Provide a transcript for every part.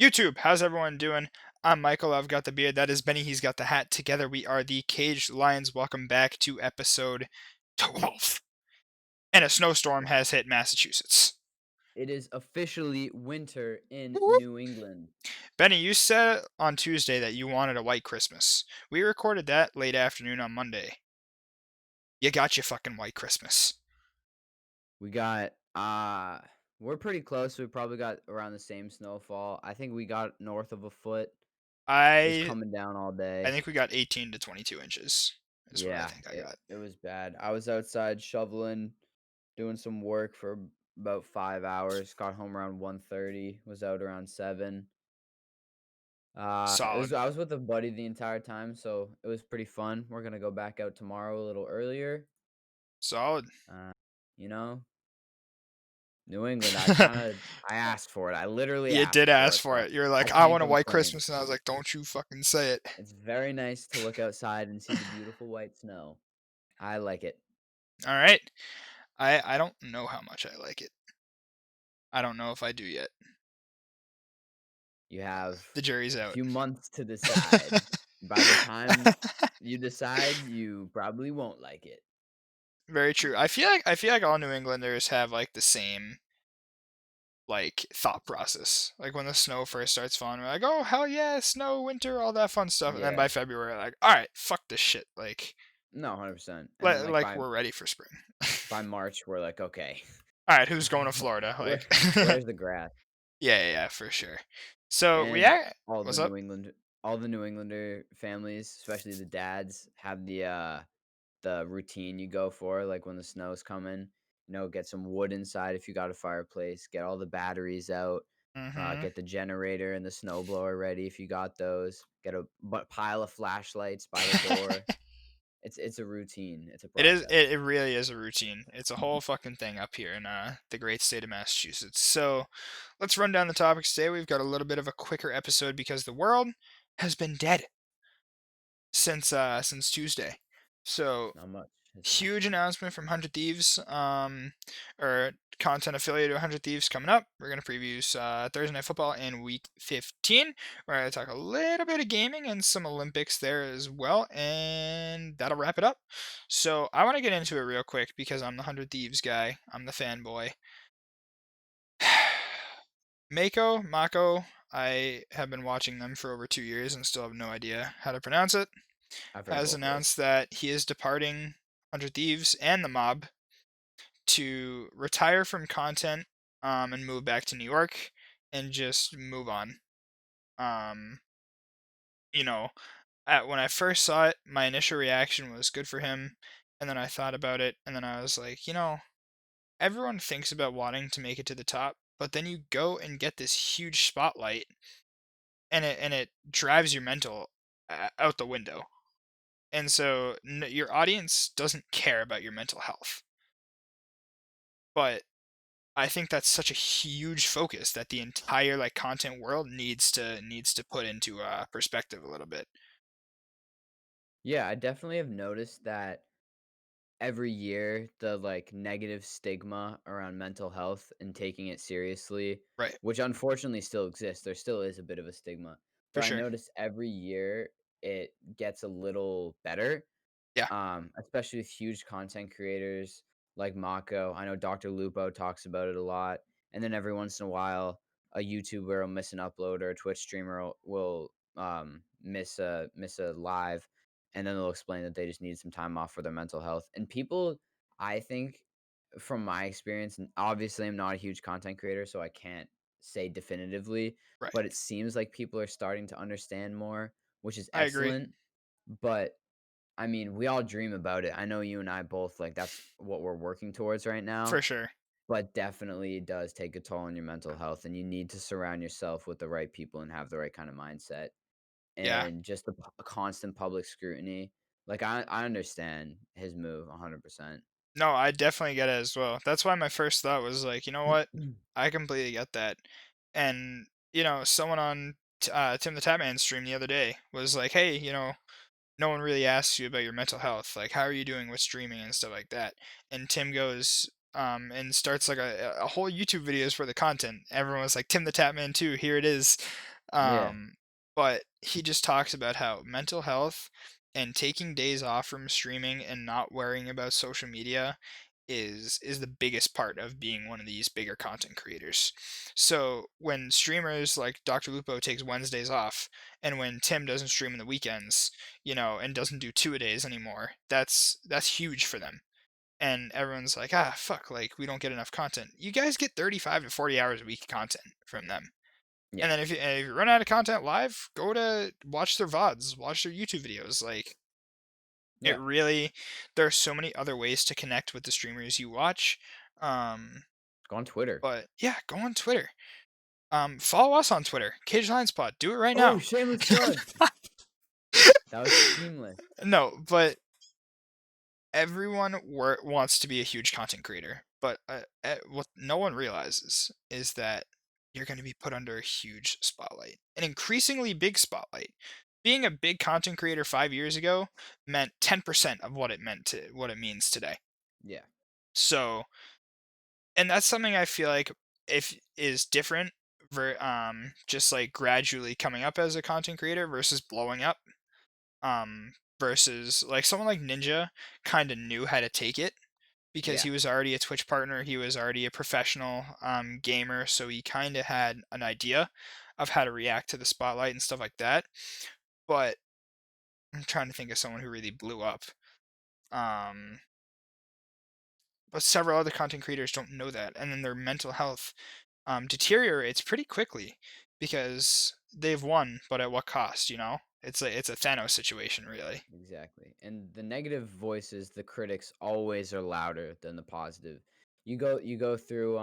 YouTube, how's everyone doing? I'm Michael. I've got the beard. That is Benny. He's got the hat. Together we are the Caged Lions. Welcome back to episode 12. And a snowstorm has hit Massachusetts. It is officially winter in Whoop. New England. Benny, you said on Tuesday that you wanted a white Christmas. We recorded that late afternoon on Monday. You got your fucking white Christmas. We got we're pretty close. We probably got around the same snowfall. I think we got north of a foot. It was I coming down all I day. think we got 18 to 22 inches is what I Yeah, think I it got. it was bad. I was outside shoveling, doing some work for about 5 hours. Got home around 1:30. Was out around 7. It Solid. was I was with a buddy the entire time, so it was pretty fun. We're gonna go back out tomorrow a little earlier. Solid. Uh, you know, New England, I asked for it. I literally You did asked for ask it, for so it. You're I like, I can't want a white complain. Christmas. And I was like, don't you fucking say it. It's very nice to look outside and see the beautiful white snow. I like it. All right. I don't know how much I like it. I don't know if I do yet. You have The jury's a out. few months to decide. By the time you decide, you probably won't like it. Very true. I feel like all New Englanders have like the same like thought process. Like when the snow first starts falling, we're like, "Oh hell yeah, snow, winter, all that fun stuff." And then by Yeah. February, like, "All right, fuck this shit." Like, No, 100%. And then like we're ready for spring. by March we're like, okay. All right, who's going to Florida? Where Like, where's the grass? yeah, for sure. So And yeah, all the what's up? New Englander families, especially the dads, have the routine you go for, like when the snow's coming, get some wood inside if you got a fireplace, get all the batteries out, Mm-hmm. get the generator and the snowblower ready if you got those, get a pile of flashlights by the door. It's a routine. It's a It is. process. It really is a routine. It's a whole fucking thing up here in the great state of Massachusetts. So, let's run down the topics today. We've got a little bit of a quicker episode because the world has been dead since Tuesday. So, Not much has huge happened. announcement from 100 Thieves, or content affiliate of 100 Thieves coming up. We're going to preview Thursday Night Football in Week 15. We're going to talk a little bit of gaming and some Olympics there as well, and that'll wrap it up. So I want to get into it real quick because I'm the 100 Thieves guy. I'm the fanboy. Mako, I have been watching them for over 2 years and still have no idea how to pronounce it, I've heard has both ways. announced that he is departing 100 Thieves and the mob to retire from content, and move back to New York and just move on. Um, you know, when I first saw it, my initial reaction was good for him, and then I thought about it, and then I was like, everyone thinks about wanting to make it to the top, but then you go and get this huge spotlight, and it drives your mental out the window, and so your audience doesn't care about your mental health, but I think that's such a huge focus that the entire like content world needs to put into perspective a little bit. Yeah, I definitely have noticed that every year the negative stigma around mental health and taking it seriously, Right. which unfortunately still exists, there still is a bit of a stigma, For but I sure. notice every year it gets a little better, Yeah. especially with huge content creators like Mako. I know Dr. Lupo talks about it a lot, and then every once in a while a YouTuber will miss an upload or a Twitch streamer will miss a live, and then they'll explain that they just need some time off for their mental health. And people, I think, from my experience, and obviously I'm not a huge content creator, so I can't say definitively, Right. but it seems like people are starting to understand more, which is I agree. excellent. But I mean, we all dream about it. I know you and I both, like, that's what we're working towards right For now, sure. but definitely it does take a toll on your mental health, and you need to surround yourself with the right people and have the right kind of mindset. Yeah. And just the constant public scrutiny. Like, I understand his move 100%. No, I definitely get it as well. That's why my first thought was like, you know what? I completely get that. And someone on Tim the Tatman stream the other day was like, hey, no one really asks you about your mental health. Like, how are you doing with streaming and stuff like that? And Tim goes, and starts like a whole YouTube videos for the content. Everyone was like, Tim the Tatman too. Here it is. Yeah. Um, but he just talks about how mental health and taking days off from streaming and not worrying about social media is the biggest part of being one of these bigger content creators. So when streamers like Dr. Lupo takes Wednesdays off, and when Tim doesn't stream in the weekends, and doesn't do two a days anymore, that's huge for them. And everyone's like, ah, fuck, like we don't get enough content. You guys get 35 to 40 hours a week content from them. Yeah. And then if you run out of content live, go to watch their VODs, watch their YouTube videos. Like it Yeah. really, there are so many other ways to connect with the streamers you watch. Um, Go on Twitter. but yeah, go on Twitter. Follow us on Twitter, Cage Lions Pod. Do it right Oh, now. shameless plug. That was seamless. No, but everyone wants to be a huge content creator, but what no one realizes is that you're going to be put under a huge spotlight, an increasingly big spotlight. Being a big content creator 5 years ago meant 10% of what it means today. Yeah. So, and that's something I feel like if is different, just like gradually coming up as a content creator versus blowing up. Versus like someone like Ninja kind of knew how to take it because Yeah. he was already a Twitch partner, he was already a professional gamer, so he kind of had an idea of how to react to the spotlight and stuff like that. But I'm trying to think of someone who really blew up. Um, but several other content creators don't know that, and then their mental health deteriorates pretty quickly because they've won, but at what cost? It's a Thanos situation, really. Exactly. And the negative voices, the critics always are louder than the positive. You go through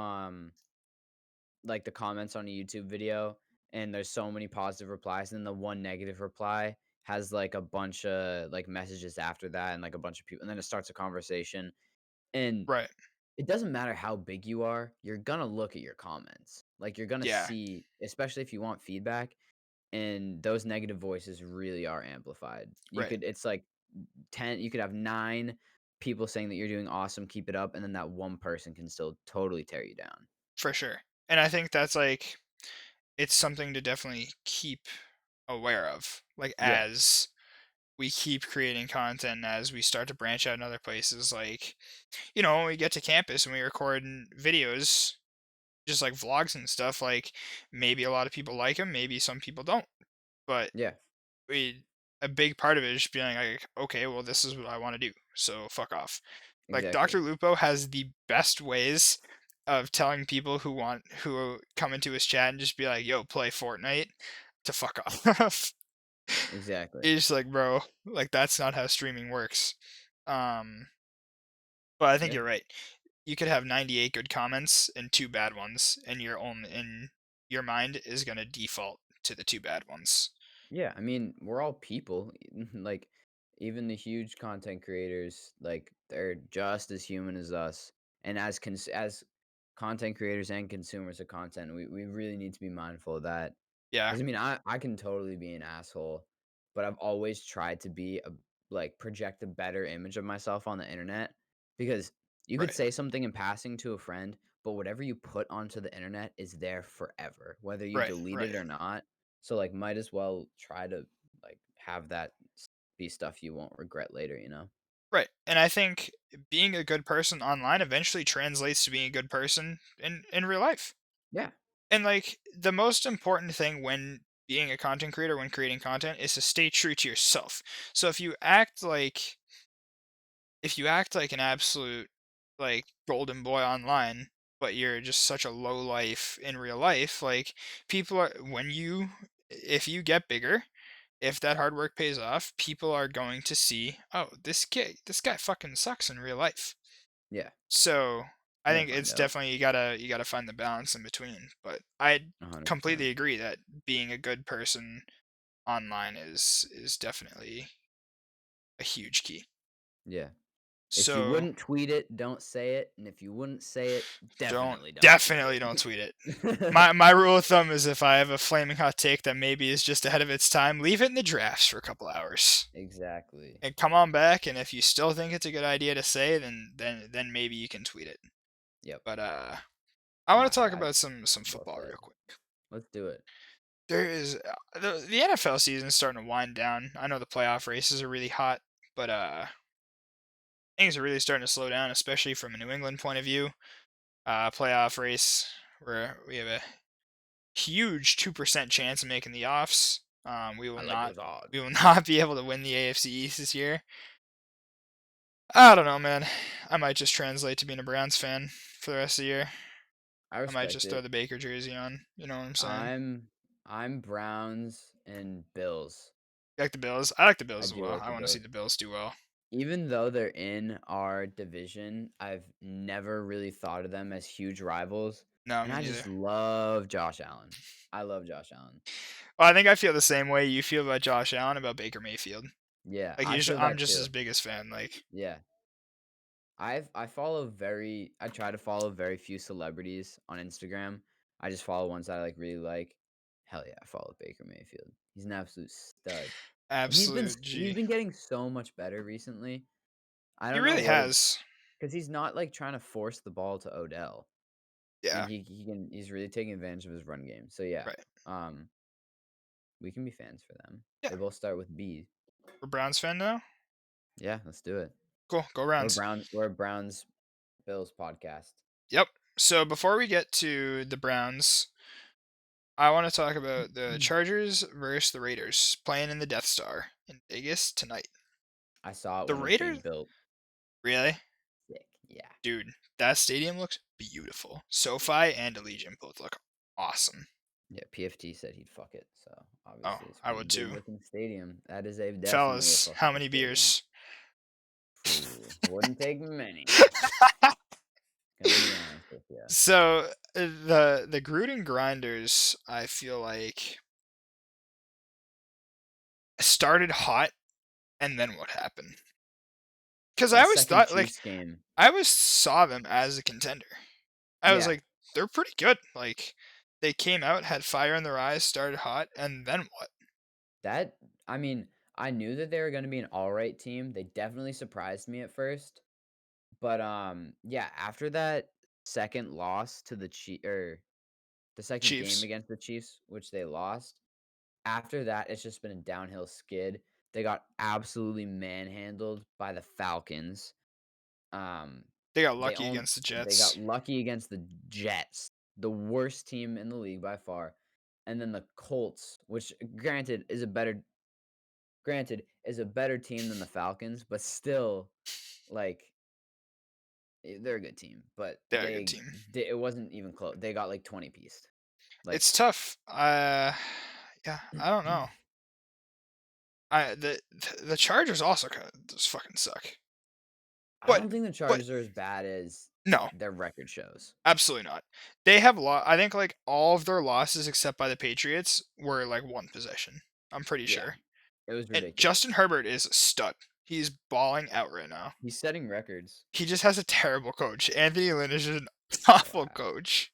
like the comments on a YouTube video and there's so many positive replies and then the one negative reply has like a bunch of like messages after that and like a bunch of people and then it starts a conversation and Right. it doesn't matter how big you are, you're going to look at your comments. Like you're going to Yeah. see, especially if you want feedback, and those negative voices really are amplified. Right. It's like 10, you could have 9 people saying that you're doing awesome, keep it up, and then that one person can still totally tear you down. For sure. And I think that's like it's something to definitely keep aware of. Like Yeah, as we keep creating content, as we start to branch out in other places, like, when we get to campus and we record videos, just like vlogs and stuff, like maybe a lot of people like them, maybe some people don't. But yeah, we a big part of it is just being like, okay, well, this is what I want to do, so fuck off. Like Dr. exactly, Lupo has the best ways of telling people who come into his chat and just be like, yo, play Fortnite, to fuck off. exactly. He's like, bro, like that's not how streaming works. Um, but I think Yeah. you're right. You could have 98 good comments and two bad ones, and your mind is gonna default to the two bad ones. Yeah, I mean, we're all people. Like, even the huge content creators, like they're just as human as us. And as content creators and consumers of content, we really need to be mindful of that. Yeah, Because I mean, I can totally be an asshole, but I've always tried to be like project a better image of myself on the internet. Because you could right, say something in passing to a friend, but whatever you put onto the internet is there forever, whether you right, delete right. it or not. So, like, might as well try to, like, have that be stuff you won't regret later, you know? Right. And I think being a good person online eventually translates to being a good person in real life. Yeah. And like the most important thing when being a content creator, when creating content, is to stay true to yourself. So if you act like an absolute like golden boy online, but you're just such a low life in real life, like people are when you if you get bigger, if that hard work pays off, people are going to see, oh, this guy fucking sucks in real life. Yeah. So I You're gonna think find it's out. definitely you gotta find the balance in between. But I 100%. completely agree that being a good person online is definitely a huge key. Yeah. If you So wouldn't tweet it, don't say it, and if you wouldn't say it, don't definitely don't tweet definitely don't tweet it. it. My rule of thumb is if I have a flaming hot take that maybe is just ahead of its time, leave it in the drafts for a couple hours. Exactly. And come on back, and if you still think it's a good idea to say, then maybe you can tweet it. Yep. But I want Nah, to talk I about some well football said. real quick. Let's do it. There is the NFL season is starting to wind down. I know the playoff races are really hot, but things are really starting to slow down, especially from a New England point of view. Playoff race where we have a huge 2% chance of making the offs. We will I like not those odds. we will not be able to win the AFC East this year. I don't know, man. I might just translate to being a Browns fan for the rest of the year. I I might respect just throw it. the Baker jersey on. You know what I'm saying? I'm Browns and Bills. You like the Bills? I like the I Bills as do well. like I the want to see Bills. the Bills do well. Even though they're in our division, I've never really thought of them as huge rivals, No, and me I neither. just love Josh Allen. I love Josh Allen. Well, I think I feel the same way you feel about Josh Allen about Baker Mayfield. Yeah, Like I feel I'm that just his too. biggest fan. Like Yeah. I try to follow very few celebrities on Instagram. I just follow ones that I really like. Hell yeah, I follow Baker Mayfield. He's an absolute stud. absolute He's G. been getting so much better recently. I He don't know really what it has. because he's not like trying to force the ball to Odell. And Yeah. he's really taking advantage of his run game. So yeah, Right. um, we can be fans for them. Yeah. They both start with B. We're Browns fan now. Yeah, let's do it. Cool. Go Browns. We're a Browns Bills podcast. Yep. So before we get to the Browns, I want to talk about the Chargers versus the Raiders playing in the Death Star in Vegas tonight. I saw it The when it was being Raiders, built. really, Sick. Yeah. dude, that stadium looks beautiful. SoFi and Allegiant both look awesome. Yeah, PFT said he'd fuck it. So Oh, obviously it's I gonna be would a good too. looking stadium. That is a definitely a Fellas, how fuckable many stadium. beers? Ooh, wouldn't take many. Gonna be honest with you. So the Gruden Grinders, I feel like started hot, and then what happened? Because I That always second thought like Chiefs game. I always saw them as a contender. I was Yeah, like, they're pretty good. Like they came out, had fire in their eyes, started hot, and then what? that I mean, I knew that they were gonna be an all right team. They definitely surprised me at first. But yeah, after that second loss to the the second game Chiefs. against the Chiefs, which they lost, after that, it's just been a downhill skid. They got absolutely manhandled by the Falcons. Um, They got they lucky own against the they got Jets. lucky against the Jets, the worst team in the league by far, and then the Colts, which granted is a better team than the Falcons, but still, like they're a good team. But They're a good team. it wasn't even close. They got like 20 pieced. Like It's tough. Yeah, I don't know. The Chargers also kind of just fucking suck. I But don't think the but Chargers are as bad as no, their record shows. absolutely not. They have I think like all of their losses except by the Patriots were like one possession. I'm pretty Yeah, sure. it was And Justin ridiculous. Herbert is a stud. He's balling out right now. He's setting records. He just has a terrible coach. Anthony Lynn is just an awful Yeah. coach.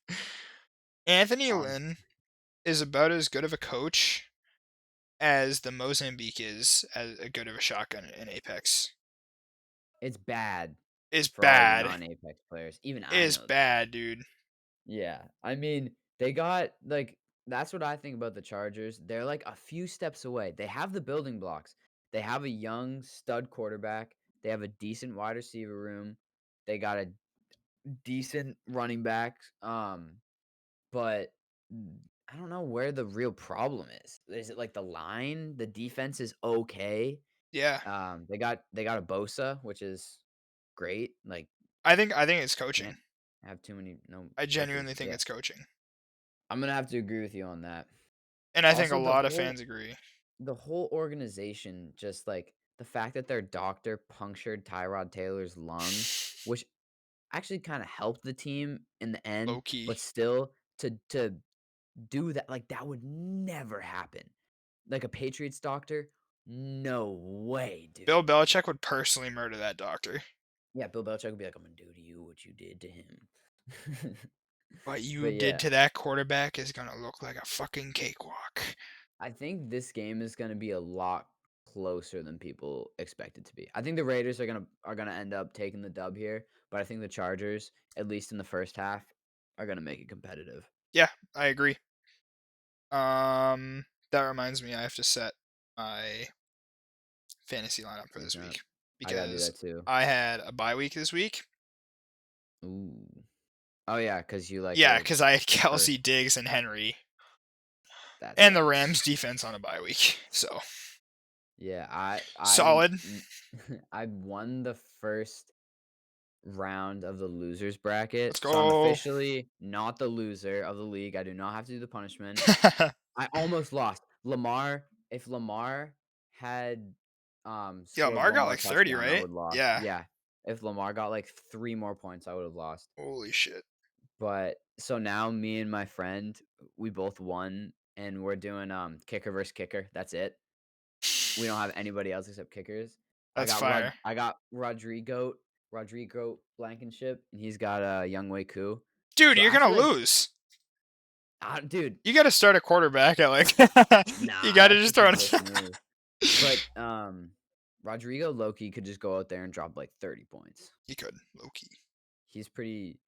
Anthony Um, Lynn is about as good of a coach as the Mozambique is as a good of a shotgun in Apex. it's bad Is for all you bad. non-Apex players. Even I Is know that. bad, dude. Yeah. I mean, they got like that's what I think about the Chargers. They're like a few steps away. They have the building blocks. They have a young stud quarterback. They have a decent wide receiver room. They got a decent running back. But I don't know where the real problem is. Is it like the line? The defense is okay. Yeah. They got a Bosa, which is great. Like I think it's can't coaching. have too many no I rookies. genuinely think Yeah. it's coaching. I'm gonna have to agree with you on that. And I think a Also, lot of fans agree. the whole organization, just like the fact that their doctor punctured Tyrod Taylor's lung, which actually kind of helped the team in the end, Low key. but still to do that, like that would never happen. Like a Patriots doctor, no way, Bill dude. Belichick would personally murder that doctor. Yeah, Bill Belichick would be like, "I'm gonna do to you what you did to him." What you But did yeah, to that quarterback is gonna look like a fucking cakewalk. I think this game is gonna be a lot closer than people expect it to be. I think the Raiders are gonna end up taking the dub here, but I think the Chargers, at least in the first half, are gonna make it competitive. Yeah, I agree. That reminds me, I have to set my fantasy lineup for this Lineup. week I gotta do because that too. I had a bye week this week. Ooh. Oh yeah, because you like Yeah, were because I had the first. Kelsey, Diggs, and Henry, That and the sucks. Rams defense on a bye week. So Yeah, I solid. I won the first round of the losers bracket, Let's so I'm go. officially not the loser of the league. I do not have to do the punishment. I almost lost. If Lamar had Yo, scored Mar one got more like 30, touchdown, I right? would lost. Yeah. Yeah. If Lamar got like 3 more points, I would have lost. Holy shit. But so now me and my friend, we both won and we're doing kicker versus kicker. That's it. We don't have anybody else except kickers. That's fire. I got Rodrigo Blankenship and he's got Young Wei Koo. Dude, So you're gonna after like lose. dude, You gotta start a quarterback at like you nah, gotta that's just just a throw dick it. move. But Rodrigo Loki could just go out there and drop like 30 points. He could, Loki. He's pretty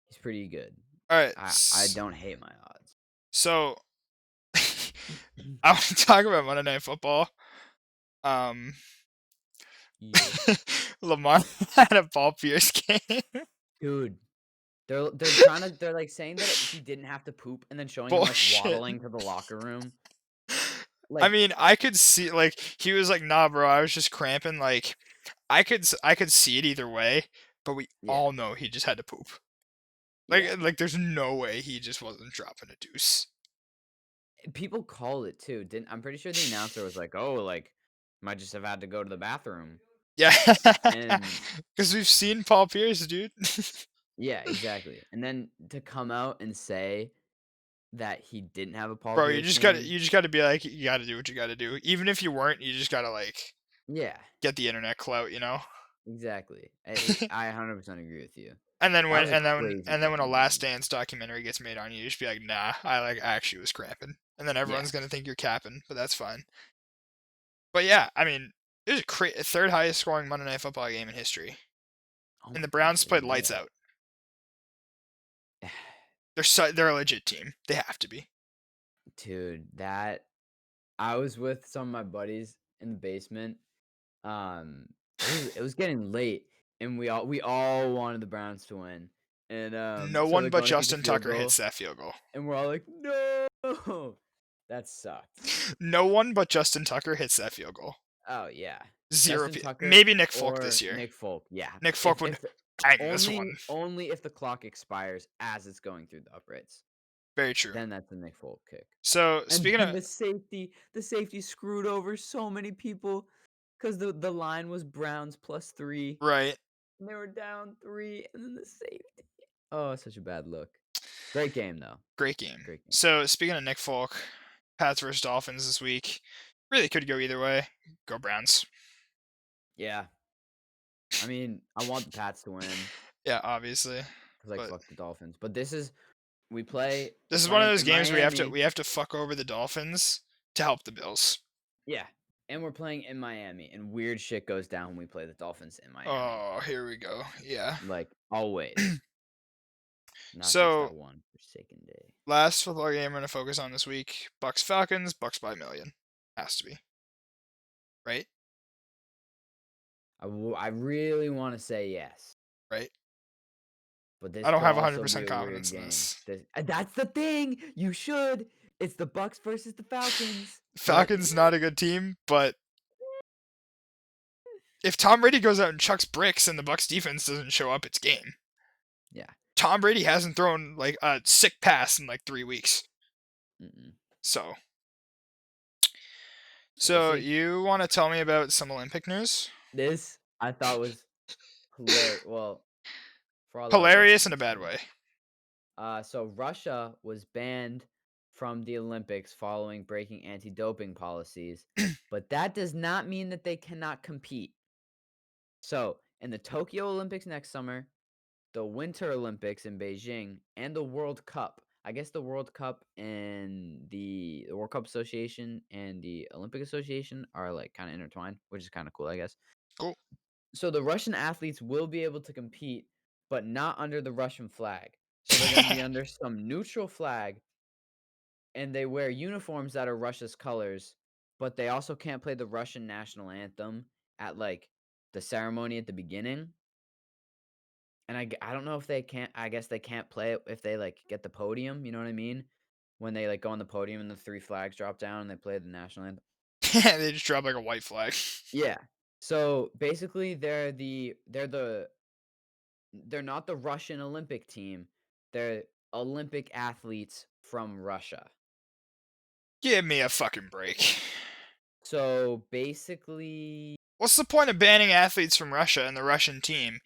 he's pretty good. Alright, I don't hate my odds. so I want to talk about Monday Night Football. Um, Yeah. Lamar had a Paul Pierce game. Dude, they're like saying that he didn't have to poop and then showing him like Bullshit. waddling to the locker room. I Like, mean, I could see like he was like, "Nah, bro, I was just cramping." Like, I could see it either way, but we yeah. all know he just had to poop. Yeah. Like, there's no way he just wasn't dropping a deuce. People call it too. Didn't I'm pretty sure the announcer was like, "Oh, like might just have had to go to the bathroom." Yeah, And because we've seen Paul Pierce, dude. yeah, exactly. And then to come out and say that he didn't have a Paul Bro, Pierce game. you just gotta be like, you gotta do what you gotta do. Even if you weren't, you just gotta like Yeah, get the internet clout, you know. exactly. I 100% agree with you. That was a crazy And then when a fucking Last game. Dance documentary gets made on you, you just be like, nah, I like actually was cramping, and then Yeah. everyone's gonna think you're capping, but that's fine. But yeah, I mean, it was third highest scoring Monday Night Football game in history, Oh and the my Browns played lights god. out. They're a legit team. They have to be. Dude, that I was with some of my buddies in the basement. It was getting late and we all wanted the Browns to win. And No so one they're but going to kick a Justin field Tucker hits goal that field goal. and we're all like, "No!" That sucked. No one but Justin Tucker hits that field goal. Oh yeah. Zero. Justin Tucker Maybe Nick Folk this or year. Nick Folk. Yeah. Nick Folk would If the, bang this one. only if the clock expires as it's going through the uprights. Very true. Then that's a Nick Folk kick. So And speaking then of the safety screwed over so many people because the line was Browns +3 right, and they were down 3 and then the safety. Oh, such a bad look. Great game though. great game. Great game. So speaking of Nick Folk, Pats versus Dolphins this week, really could go either way. Go Browns. Yeah. I mean, I want the Pats to win Yeah, obviously. because like But fuck the Dolphins. But we're this is one of playing those in games Miami. we have to fuck over the Dolphins to help the Bills. Yeah. And we're playing in Miami and weird shit goes down when we play the Dolphins in Miami. Oh, here we go. Yeah. Like always. Not just So that one forsaken day. last football game we're gonna focus on this week: Bucks Falcons. Bucks by a million. Has to be. Right. I really want to say yes. Right. But this I don't could have also be 100% a weird confidence in game. this. That's the thing. You should. It's the Bucks versus the Falcons. But Falcons not a good team, but if Tom Brady goes out and chucks bricks and the Bucks defense doesn't show up, it's game. yeah. Tom Brady hasn't thrown like a sick pass in like 3 weeks. Mm-mm. So So we'll see. you want to tell me about some Olympic news? This I thought was hilarious. Well, for all our Hilarious in a listeners, bad maybe. way. So Russia was banned from the Olympics following breaking anti-doping policies, but that does not mean that they cannot compete. So in the Tokyo Olympics next summer, the Winter Olympics in Beijing, and the World Cup. I guess the World Cup and the World Cup Association and the Olympic Association are like kind of intertwined, which is kind of cool, I guess. Cool. So the Russian athletes will be able to compete, but not under the Russian flag. So they're going to be under some neutral flag and they wear uniforms that are Russia's colors, but they also can't play the Russian national anthem at, like, the ceremony at the beginning. And I don't know if they can't. I guess they can't play it if they, like, get the podium, you know what I mean? When they, like, go on the podium and the 3 flags drop down and they play the national anthem. They just drop like a white flag. Yeah. So, basically, they're not the Russian Olympic team, they're Olympic athletes from Russia. Give me a fucking break. So, basically What's the point of banning athletes from Russia and the Russian team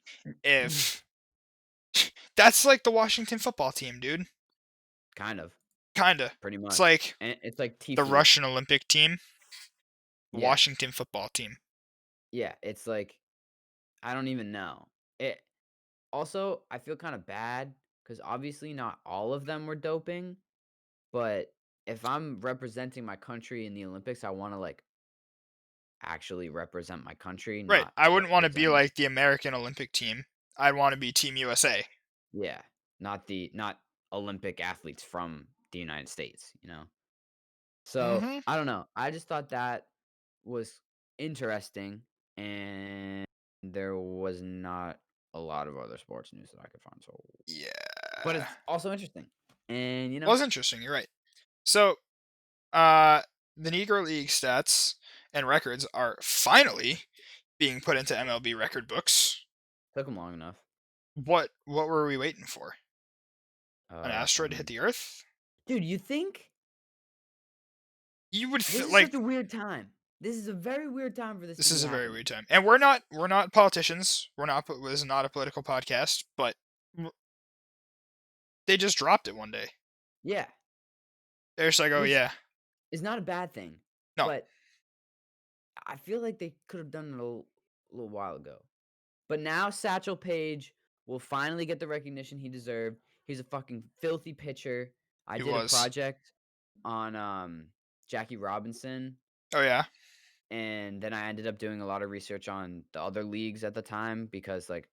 if that's like the Washington football team, dude? kind of, Kinda. pretty It's much, like and it's like the Tfue. Russian Olympic team, the Yeah, Washington football team. yeah, it's like I don't even know. It Also, I feel kinda bad because obviously not all of them were doping, but if I'm representing my country in the Olympics, I wanna, like, actually represent my country, Right. not I wouldn't want to be represent. like the American Olympic team. I'd want to be Team USA. Yeah, not Olympic athletes from the United States, you know? So, Mhm. I don't know. I just thought that was interesting, and there was not a lot of other sports news that I could find, so but Yeah. it's also interesting. And, Was interesting, you're right. So, uh the Negro League stats and records are finally being put into MLB record books. took them long enough. What were we waiting for? An asteroid to hit Some the Earth? Dude, you think You would this feel is such like a weird time. This is a very weird time for this to this be is a very happening. weird time, and we're not politicians. We're not. This is not a political podcast, but w- they just dropped it one day. Yeah, They're just like, oh which yeah, is not a bad thing, no, but I feel like they could have done it a little while ago. But now Satchel Paige will finally get the recognition he deserved. He's a fucking filthy pitcher. I he did a was. project on Jackie Robinson, Oh yeah, and then I ended up doing a lot of research on the other leagues at the time because like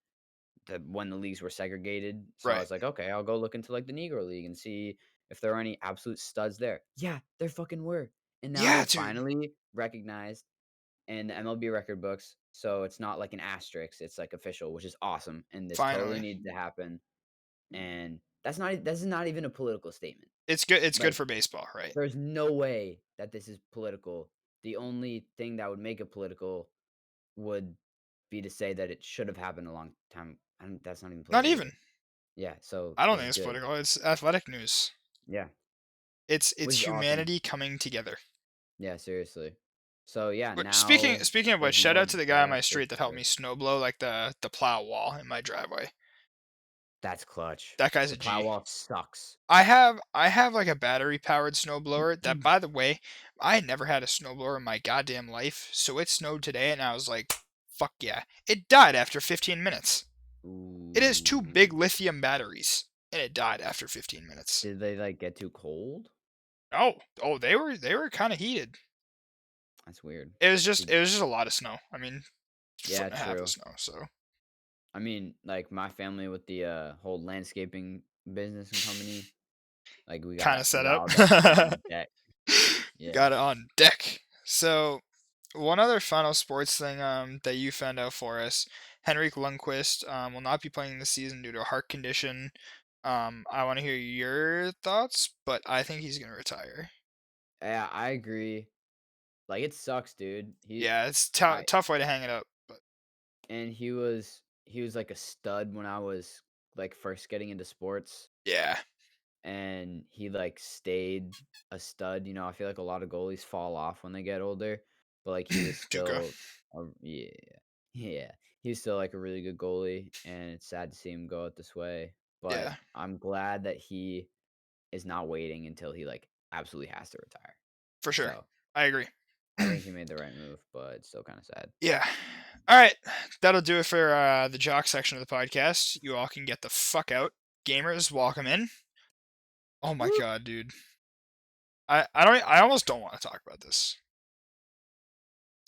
when the leagues were segregated. So I right. was like, okay, I'll go look into like the Negro League and see if there are any absolute studs there. Yeah, there fucking were. And now Yeah, they're dude. finally recognized in the MLB record books. So it's not like an asterisk, it's like official, which is awesome. And this totally Finally, needs to happen. And this is not even a political statement. it's good. It's good Like for baseball, right? there's no way that this is political. The only thing that would make it political would be to say that it should have happened a long time. And that's not even Not political even. either. Yeah, so I don't this think is it's good. political. It's athletic news. Yeah, which It's is awesome. humanity coming together. Yeah, seriously. So yeah, But speaking now speaking of which, there's shout more out to the guy on my justice street that helped for me snowblow like the plow wall in my driveway. that's clutch. That guy's The a plow G. wall sucks. I have like a battery powered snowblower that, by the way, I had never had a snowblower in my goddamn life. So it snowed today and I was like, fuck yeah. It died after 15 minutes. It has two big Ooh. lithium batteries and it died after 15 minutes. Did they like get too cold? Oh, they were kind of heated. That's weird. It was just Did it was just a lot of snow. I mean, foot Yeah, and a half of true. snow. So I mean, like my family with the whole landscaping business and company, like kind of set up. all that shit on deck. Yeah. Got it on deck. So one other final sports thing that you found out for us, Henrik Lundqvist will not be playing this season due to a heart condition. I want to hear your thoughts, but I think he's gonna retire. Yeah, I agree. Like it sucks, dude. Yeah, it's I tough way to hang it up, but and he was like a stud when I was like first getting into sports, yeah, and he like stayed a stud. I feel like a lot of goalies fall off when they get older, but like he was Tuca. still yeah. Yeah. He was still like a really good goalie, and it's sad to see him go out this way, but Yeah, I'm glad that he is not waiting until he like absolutely has to retire. for sure. So, I agree. I think he made the right move, but it's still kind of sad. Yeah. All right, that'll do it for the jock section of the podcast. You all can get the fuck out. Gamers, welcome in. Oh my Woo! god, dude. I almost don't want to talk about this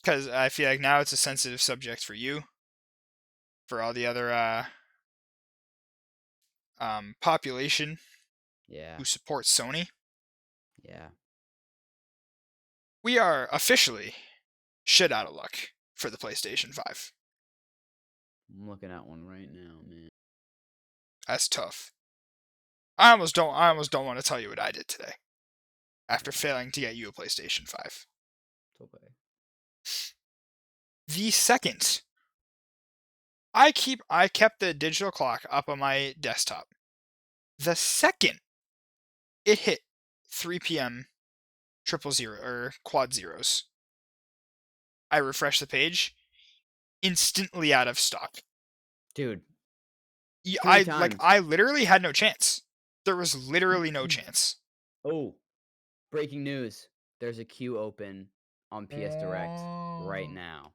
because I feel like now it's a sensitive subject for you, for all the other population Yeah. who supports Sony. Yeah. We are officially shit out of luck for the PlayStation 5. I'm looking at one right now, man. That's tough. I almost don't want to tell you what I did today after Okay. failing to get you a PlayStation 5. It's okay. The second I kept the digital clock up on my desktop. The second it hit 3 p.m. triple zero or quad zeros, I refreshed the page, instantly out of stock. Dude, Yeah, 3 times. I literally had no chance. There was literally no chance. Oh, breaking news. There's a queue open on PS Direct right Oh. now.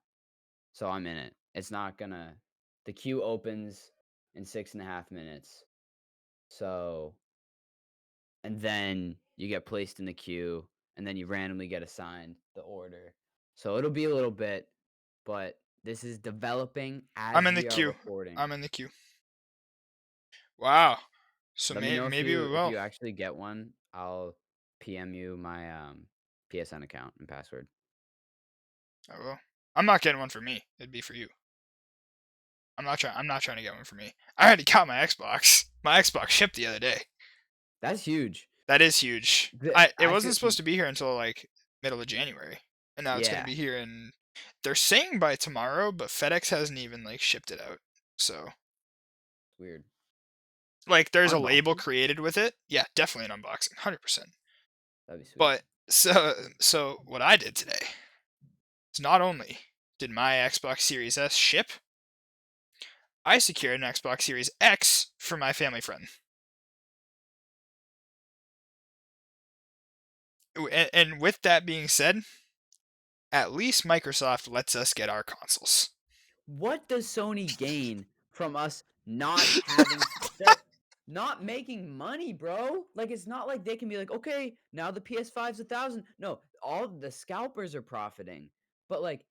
So I'm in it. It's not gonna the queue opens in 6.5 minutes. So and then you get placed in the queue, and then you randomly get assigned the order. So it'll be a little bit, but this is developing I'm as in the we are queue. recording. I'm in the queue. Wow. So Let me know maybe we if will. you actually get one. I'll PM you my PSN account and password. I will. I'm not getting one for me. It'd be for you. I'm not trying to get one for me. I already got my Xbox. My Xbox shipped the other day. That's huge. That is huge. It I wasn't feel supposed to be here until like middle of January, and now it's gonna yeah, be here. And they're saying by tomorrow, but FedEx hasn't even like shipped it out. So weird. like, there's a label Unboxing? created with it. Yeah, definitely an unboxing, 100%. That'd be sweet. But so what I did today is not only did my Xbox Series S ship, I secured an Xbox Series X for my family friend. And with that being said, at least Microsoft lets us get our consoles. What does Sony gain from us not having they're not making money, bro? Like it's not like they can be like, okay, now the PS5's 1,000. No, all the scalpers are profiting. But like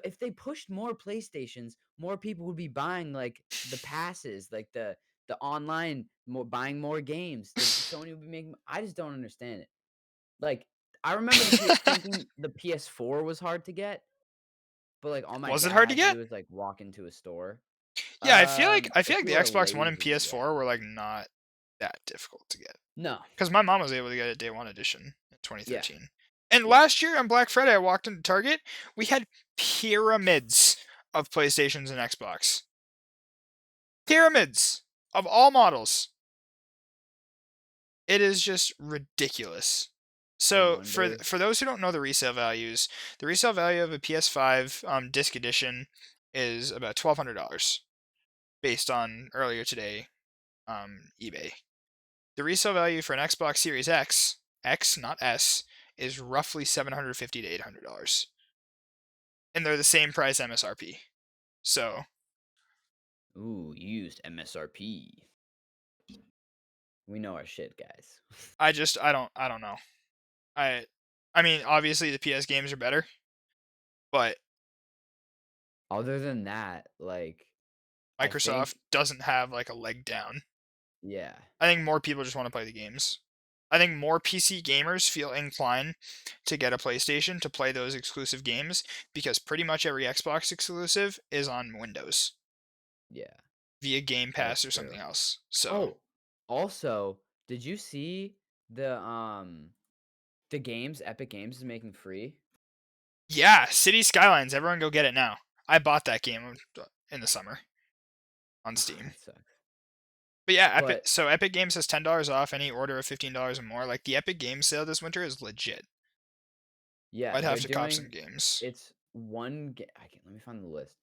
if they pushed more PlayStations, more people would be buying like the passes, like the online more buying more games. The Sony would be making I just don't understand it. Like I remember thinking the PS4 was hard to get, but, like, all my Was it dad hard to had to get? do is, like, walk into a store. Yeah, I feel If like you the were Xbox One and lazy to get PS4 were one. like not that difficult to get. No. Because my mom was able to get a day one edition in Yeah. 2013. And Yeah. last year on Black Friday, I walked into Target. We had pyramids of PlayStations and Xbox. Pyramids of all models. It is just ridiculous. I So wonder for those who don't know the resale values, the resale value of a PS5 disc edition is about $1,200 based on earlier today eBay. The resale value for an Xbox Series X not S, is roughly $750 to $800, and they're the same price MSRP. So ooh, used MSRP. We know our shit, guys. I don't know. I I mean obviously the PS games are better, but Other than that, like, I Microsoft think doesn't have like a leg down. yeah. I think more people just want to play the games. I think more PC gamers feel inclined to get a PlayStation to play those exclusive games because pretty much every Xbox exclusive is on Windows Yeah, via Game that's Pass or true. something else. So, Oh, also, did you see the games Epic Games is making free? yeah, City Skylines, everyone go get it now. I bought that game in the summer on Steam. That sucks. But yeah, But Epic Games has $10 off any order of $15 or more. Like the Epic Games sale this winter is legit. yeah, I'd they're have to cop doing some games. it's one ga I can let me find the list.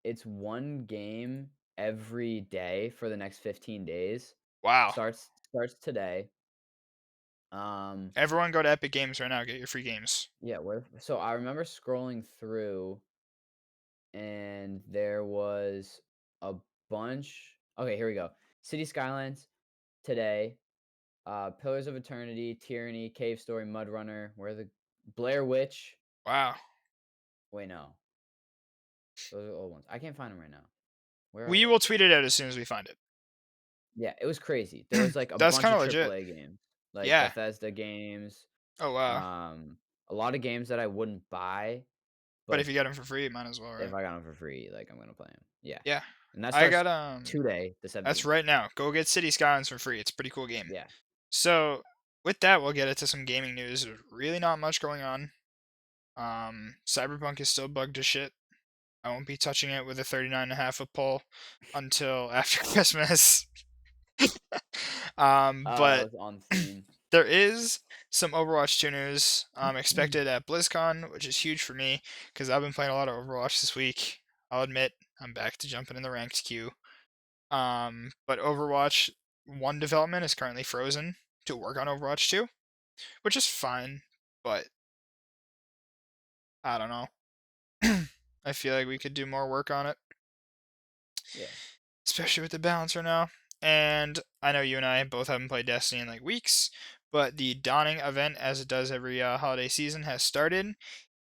It's one game every day for the next 15 days. Wow. Starts today. Um, Everyone go to Epic Games right now, get your free games. yeah, where so I remember scrolling through and there was a bunch. Okay, here we go. City Skylines today. Pillars of Eternity, Tyranny, Cave Story, Mud Runner, where the Blair Witch. Wow. Wait, no. Those are old ones. I can't find them right now. Where are We they? will tweet it out as soon as we find Yeah, it was crazy. There was, like, a That's bunch kind of of legit. AAA games, like Yeah. Bethesda games. Oh wow. A lot of games that I wouldn't buy, But if but you get them for free, you might as well, if right? I got them for free, like, I'm gonna play them. Yeah, Yeah. and that I starts got today, the that's 17th. right now. Go get City Skylines for free. It's a pretty cool game. Yeah. So with that, we'll get into some gaming news. There's really not much going on. Cyberpunk is still bugged to shit. I won't be touching it with a 39.5 foot pole until after Christmas. That But was on theme. there is some Overwatch 2 news expected at BlizzCon, which is huge for me because I've been playing a lot of Overwatch this week. I'll admit I'm back to jumping in the ranked queue. But Overwatch 1 development is currently frozen to work on Overwatch 2, which is fine, but I don't know. I feel like we could do more work on it, Yeah. especially with the balancer now. And I know you and I both haven't played Destiny in like weeks, but the Dawning event, as it does every holiday season, has started.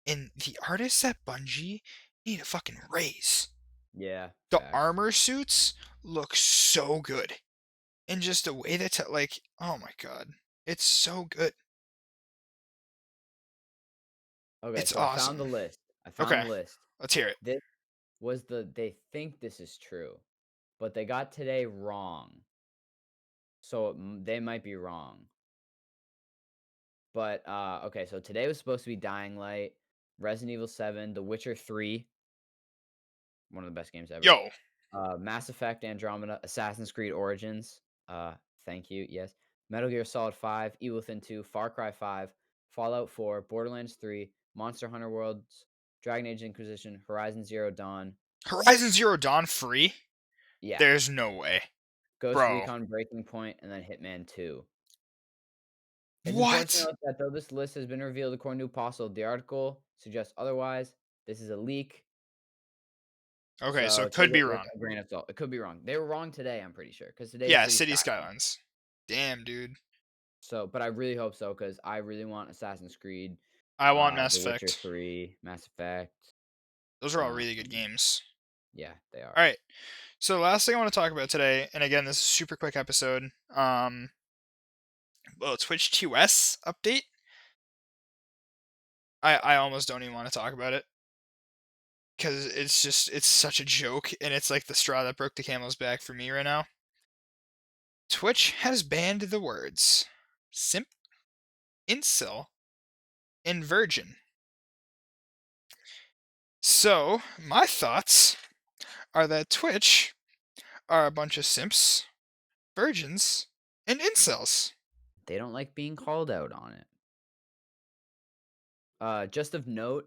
And the artists at Bungie need a fucking raise. Yeah, The facts. armor suits look so good. And just the way that, like, oh my god. It's so good. Okay, It's so I found the awesome. list. I found Okay, the list. let's hear it. This was they think this is true, but they got today wrong. So they might be wrong. But okay, so today was supposed to be Dying Light, Resident Evil 7, The Witcher 3, one of the best games ever. Yo, Mass Effect Andromeda, Assassin's Creed Origins. Thank you. Yes. Metal Gear Solid 5, Evil Within 2, Far Cry 5, Fallout 4, Borderlands 3, Monster Hunter Worlds, Dragon Age Inquisition, Horizon Zero Dawn. Horizon Zero Dawn free? Yeah. There's no way. Ghost Bro, Recon Breaking Point, and then Hitman 2. It's important to what? note that though this list has been revealed according to Apostle, the article suggests otherwise. This is a leak, Okay, so so it take could it be with wrong. a grain of salt. It could be wrong. They were wrong today, I'm pretty sure, because today is Yeah, City City Skyline. Skylines. Damn, dude. So, but I really hope so because I really want Assassin's Creed, I want Mass The Witcher Effect. 3, Mass Effect. Those are all Um, really good games. yeah, they are. Alright, so the last thing I want to talk about today, and again, this is a super quick episode. Well, Twitch TOS update. I almost don't even want to talk about it because it's such a joke, and it's like the straw that broke the camel's back for me right now. Twitch has banned the words simp, incel, and virgin. So my thoughts are that Twitch are a bunch of simps, virgins, and incels. They don't like being called out on it. Just of note,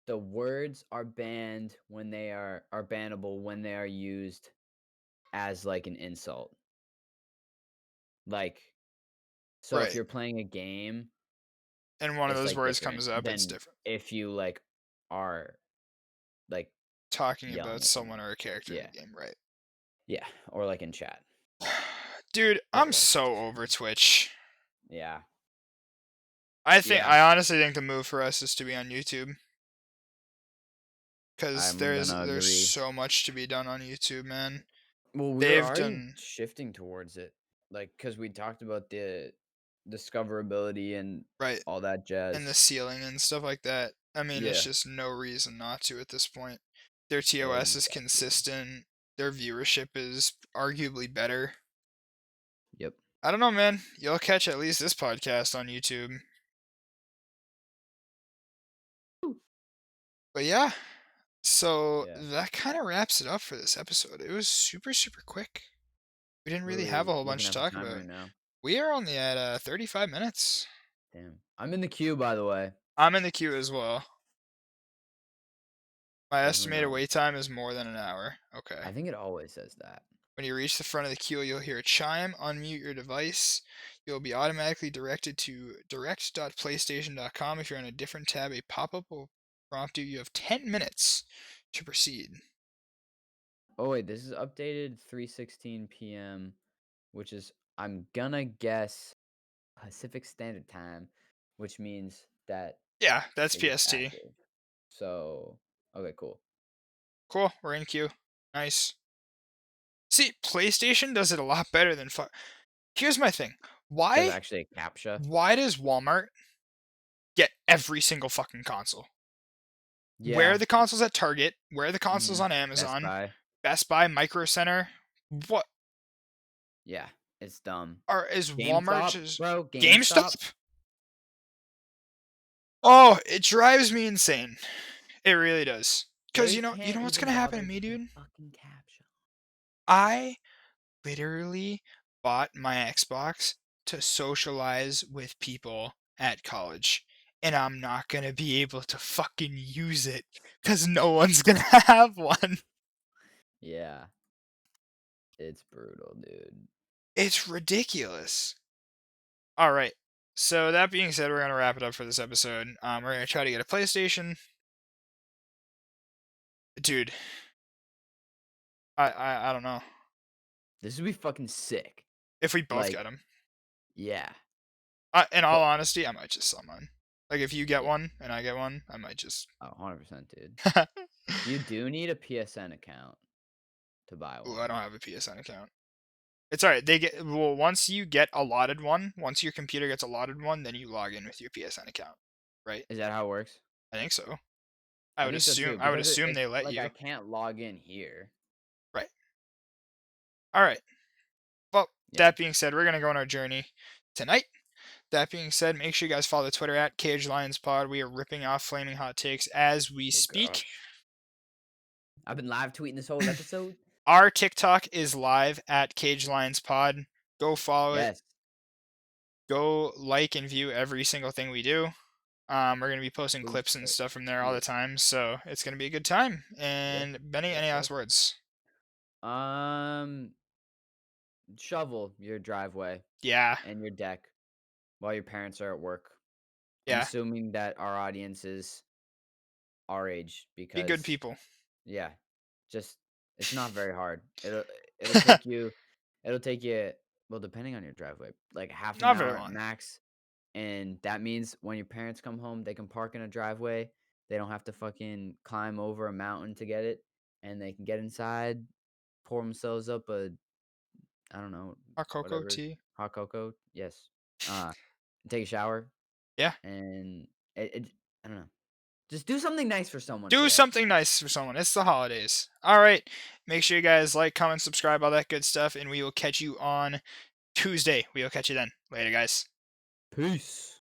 the words are banned when they are bannable when they are used as like an insult. Like, so if Right. you're playing a game, And one of it's those like words different comes up, it's than different. if you like are like Talking yelling about at someone someone. or a character in Yeah, the game, right? yeah, or like in chat. Dude, But I'm yeah, so over Twitch. yeah, I yeah. honestly think the move for us is to be on YouTube because I'm gonna there's agree. so much to be done on YouTube, man. Well, we were They've already done shifting towards it, like because we talked about the discoverability and right all that in the jazz. ceiling and stuff like that. I mean, it's Yeah, just no reason not to at this point. Their TOS is exactly. consistent. Their viewership is arguably better. Yep. I don't know, man. You'll catch at least this podcast on YouTube. But yeah, so Yeah. that kind of wraps it up for this episode. It was super, super quick. We didn't What are really have we a whole looking bunch to at the talk time about. right now? We are only at 35 minutes. Damn. I'm in the queue, by the way. I'm in the queue as well. My Definitely estimated going. wait time is more than an hour. Okay. I think it always says that. When you reach the front of the queue, you'll hear a chime. Unmute your device. You'll be automatically directed to direct.playstation.com. If you're on a different tab, a pop-up will prompt you. You have 10 minutes to proceed. Oh wait, this is updated 3:16 p.m., which is I'm gonna guess Pacific Standard Time, which means that Yeah, that's it is PST. active. So, okay, cool. Cool, we're in queue. Nice. See, PlayStation does it a lot better than Here's my thing. There's Why actually a CAPTCHA. why does Walmart get every single fucking console. Where are Yeah. the consoles at Target? Where are the consoles Mhm. on Best Amazon? Buy. Best Buy, Micro Center? What Yeah, it's dumb. is Walmart GameStop, just bro, GameStop. GameStop? Oh, it drives me insane. It really does. Cause They you know can't what's even gonna happen to bother me, with the dude? fucking caption. I literally bought my Xbox to socialize with people at college, and I'm not gonna be able to fucking use it because no one's gonna have one. Yeah, it's brutal, dude. It's ridiculous. All right. So that being said, we're gonna wrap it up for this episode. We're gonna try to get a PlayStation, dude. I don't know This would be fucking sick. if we both Like, get them. yeah, In all but honesty, I might just sell mine. Like if you get yeah, one and I get one, I might just. 100%, dude. You do need a PSN account to buy Ooh, I one. don't have a PSN account. It's alright. They get well once you get allotted one. Once your computer gets allotted one, then you log in with your PSN account, right? Is that how it works? I think so. I think so too, I would because assume if they let like I you. can't log in here. Right. All right. Well, Yeah. that being said, we're gonna go on our journey tonight. That being said, make sure you guys follow the Twitter at Cage Lions Pod. We are ripping off flaming hot takes as we Oh speak. gosh. I've been live tweeting this whole episode. Our TikTok is live at Cage Lions Pod. Go follow it. Yes. Go like and view every single thing we do. We're gonna be posting Please clips and like. stuff from there all the Yeah. time, so it's gonna be a good time. Yes. And Benny, Yes, any sir. last words? Um, shovel your driveway Yeah, and your deck while your parents are at work. I'm yeah. assuming that our audience is our age Be good because people. yeah, just it's not very hard. It'll take you it'll take you well depending on your driveway, like half an Not very hour at long. max. And that means when your parents come home, they can park in a driveway. They don't have to fucking climb over a mountain to get it. And they can get inside, pour themselves up a I don't know, Hot cocoa whatever, tea. hot cocoa. Yes. Uh take a shower Yeah. and I don't know. Just do something nice for someone Do today. something nice for someone. It's the holidays. All right. Make sure you guys like, comment, subscribe, all that good stuff, and we will catch you on Tuesday. We will catch you then. Later, guys. Peace.